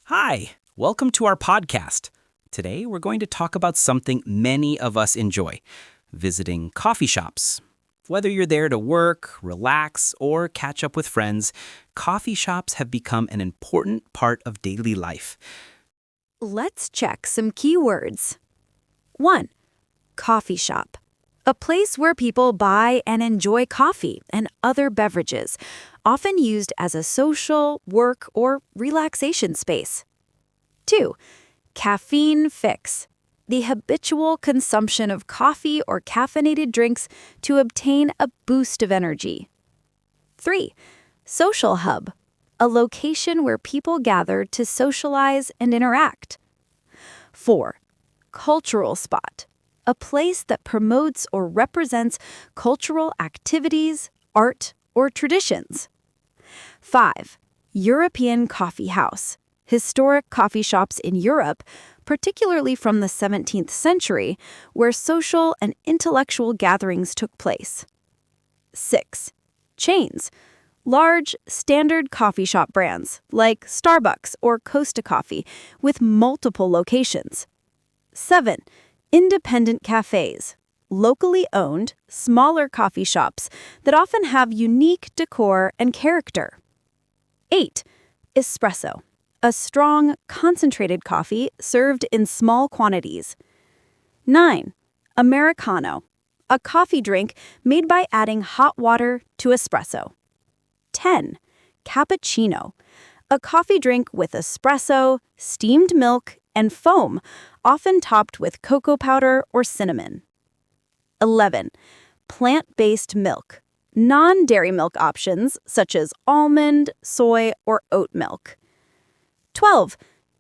Hi, welcome to our podcast. Today we're going to talk about something many of us enjoy, visiting coffee shops. Whether you're there to work, relax, or catch up with friends, coffee shops have become an important part of daily life. Let's check some keywords. 1. Coffee shop. A place where people buy and enjoy coffee and other beverages, often used as a social, work, or relaxation space. 2. Caffeine fix. The habitual consumption of coffee or caffeinated drinks to obtain a boost of energy. 3. Social hub. A location where people gather to socialize and interact. 4. Cultural spot. A place that promotes or represents cultural activities, art, or traditions. 5. European coffee house. Historic coffee shops in Europe, particularly from the 17th century, where social and intellectual gatherings took place. 6. Chains. Large, standard coffee shop brands, like Starbucks or Costa Coffee, with multiple locations. 7. Independent cafes. Locally owned, smaller coffee shops that often have unique decor and character. 8. Espresso. A strong, concentrated coffee served in small quantities. 9. Americano. A coffee drink made by adding hot water to espresso. 10. Cappuccino. A coffee drink with espresso, steamed milk, and foam, often topped with cocoa powder or cinnamon. 11. Plant-based milk. Non-dairy milk options such as almond, soy, or oat milk. 12.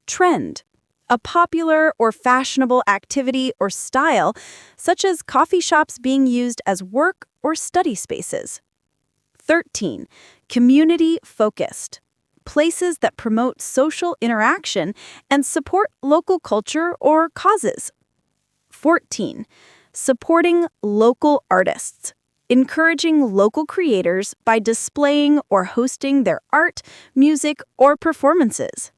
Trend. A popular or fashionable activity or style, such as coffee shops being used as work or study spaces. 13. Community-focused. Places that promote social interaction and support local culture or causes. 14. Supporting local artists. Encouraging local creators by displaying or hosting their art, music, or performances.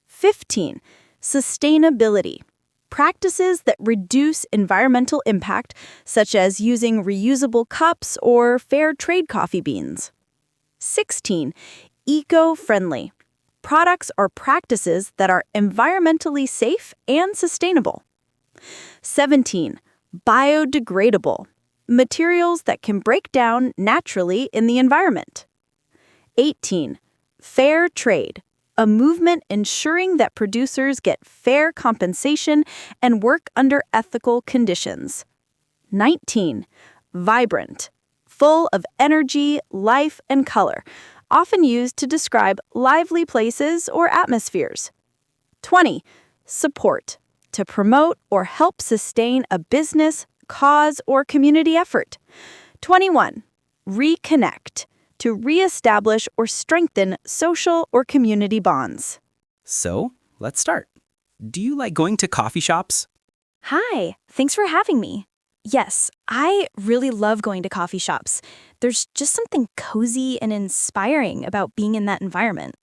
15. Sustainability. Practices that reduce environmental impact, such as using reusable cups or fair trade coffee beans. 16. Eco-friendly. Products or practices that are environmentally safe and sustainable. 17. Biodegradable. Materials that can break down naturally in the environment. 18. Fair trade. A movement ensuring that producers get fair compensation and work under ethical conditions. 19. Vibrant. Full of energy, life, and color, often used to describe lively places or atmospheres. 20. Support. To promote or help sustain a business, cause, or community effort. 21. Reconnect. To reestablish or strengthen social or community bonds. So, let's start. Do you like going to coffee shops? Hi, thanks for having me. Yes, I really love going to coffee shops. There's just something cozy and inspiring about being in that environment.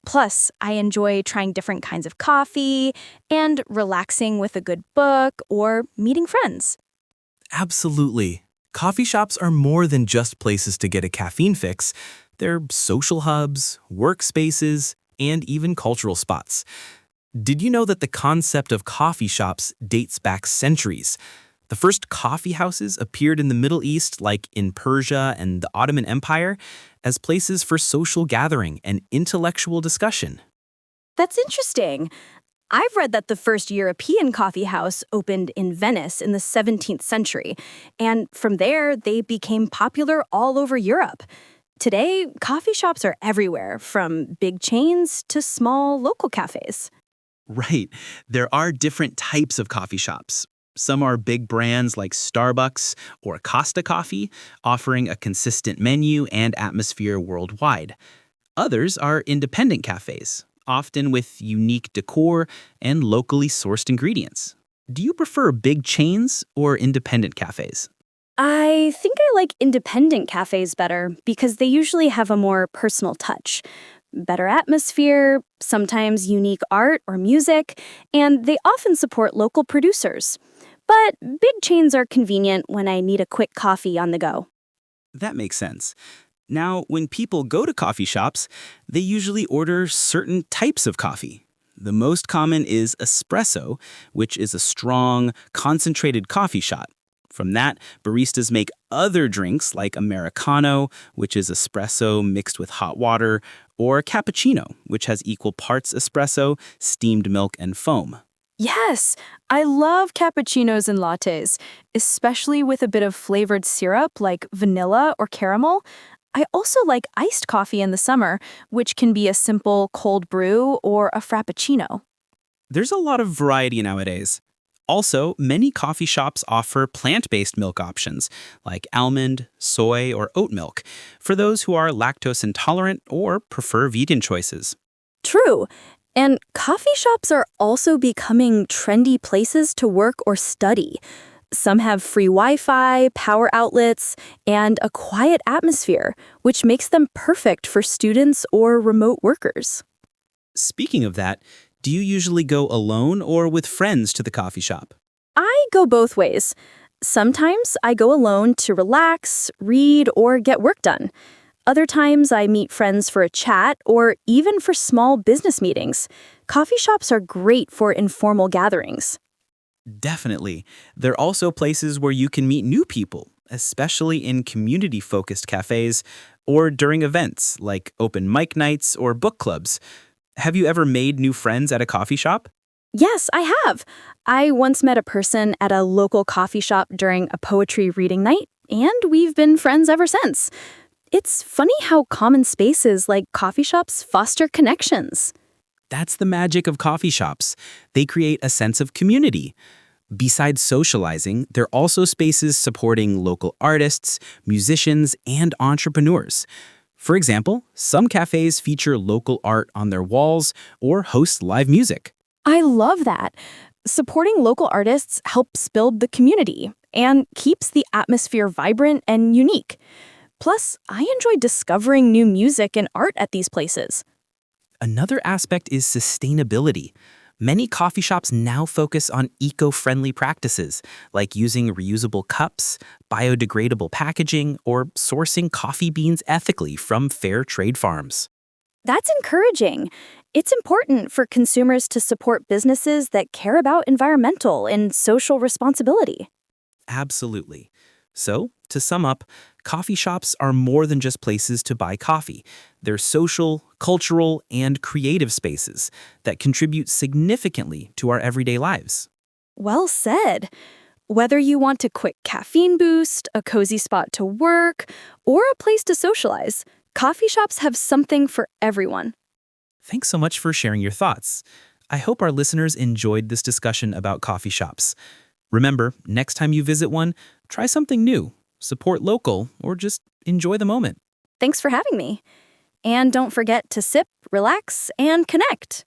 Plus, I enjoy trying different kinds of coffee and relaxing with a good book or meeting friends. Absolutely. Coffee shops are more than just places to get a caffeine fix. They're social hubs, workspaces, and even cultural spots. Did you know that the concept of coffee shops dates back centuries? The first coffee houses appeared in the Middle East, like in Persia and the Ottoman Empire, as places for social gathering and intellectual discussion. That's interesting. I've read that the first European coffee house opened in Venice in the 17th century, and from there they became popular all over Europe. Today, coffee shops are everywhere, from big chains to small local cafes. Right. There are different types of coffee shops. Some are big brands like Starbucks or Costa Coffee, offering a consistent menu and atmosphere worldwide. Others are independent cafes, often with unique decor and locally sourced ingredients. Do you prefer big chains or independent cafes? I think I like independent cafes better because they usually have a more personal touch. better atmosphere, sometimes unique art or music, and they often support local producers. But big chains are convenient when I need a quick coffee on the go. That makes sense. Now, when people go to coffee shops, they usually order certain types of coffee. The most common is espresso, which is a strong, concentrated coffee shot. From that, baristas make other drinks like Americano, which is espresso mixed with hot water, or cappuccino, which has equal parts espresso, steamed milk, and foam. Yes, I love cappuccinos and lattes, especially with a bit of flavored syrup like vanilla or caramel. I also like iced coffee in the summer, which can be a simple cold brew or a frappuccino. There's a lot of variety nowadays. Also, many coffee shops offer plant-based milk options like almond, soy, or oat milk for those who are lactose intolerant or prefer vegan choices. True. And coffee shops are also becoming trendy places to work or study. Some have free Wi-Fi, power outlets, and a quiet atmosphere, which makes them perfect for students or remote workers. Speaking of that, do you usually go alone or with friends to the coffee shop? I go both ways. Sometimes I go alone to relax, read, or get work done. Other times I meet friends for a chat or even for small business meetings. Coffee shops are great for informal gatherings. Definitely. They're also places where you can meet new people, especially in community-focused cafes or during events like open mic nights or book clubs. Have you ever made new friends at a coffee shop? Yes, I have. I once met a person at a local coffee shop during a poetry reading night, and we've been friends ever since. It's funny how common spaces like coffee shops foster connections. That's the magic of coffee shops. They create a sense of community. Besides socializing, they're also spaces supporting local artists, musicians, and entrepreneurs. For example, some cafes feature local art on their walls or host live music. I love that. Supporting local artists helps build the community and keeps the atmosphere vibrant and unique. Plus, I enjoy discovering new music and art at these places. Another aspect is sustainability. Many coffee shops now focus on eco-friendly practices, like using reusable cups, biodegradable packaging, or sourcing coffee beans ethically from fair trade farms. That's encouraging. It's important for consumers to support businesses that care about environmental and social responsibility. Absolutely. So, to sum up, coffee shops are more than just places to buy coffee. They're social, cultural, and creative spaces that contribute significantly to our everyday lives. Well said. Whether you want a quick caffeine boost, a cozy spot to work, or a place to socialize, coffee shops have something for everyone. Thanks so much for sharing your thoughts. I hope our listeners enjoyed this discussion about coffee shops. Remember, next time you visit one, try something new, support local, or just enjoy the moment. Thanks for having me. And don't forget to sip, relax, and connect.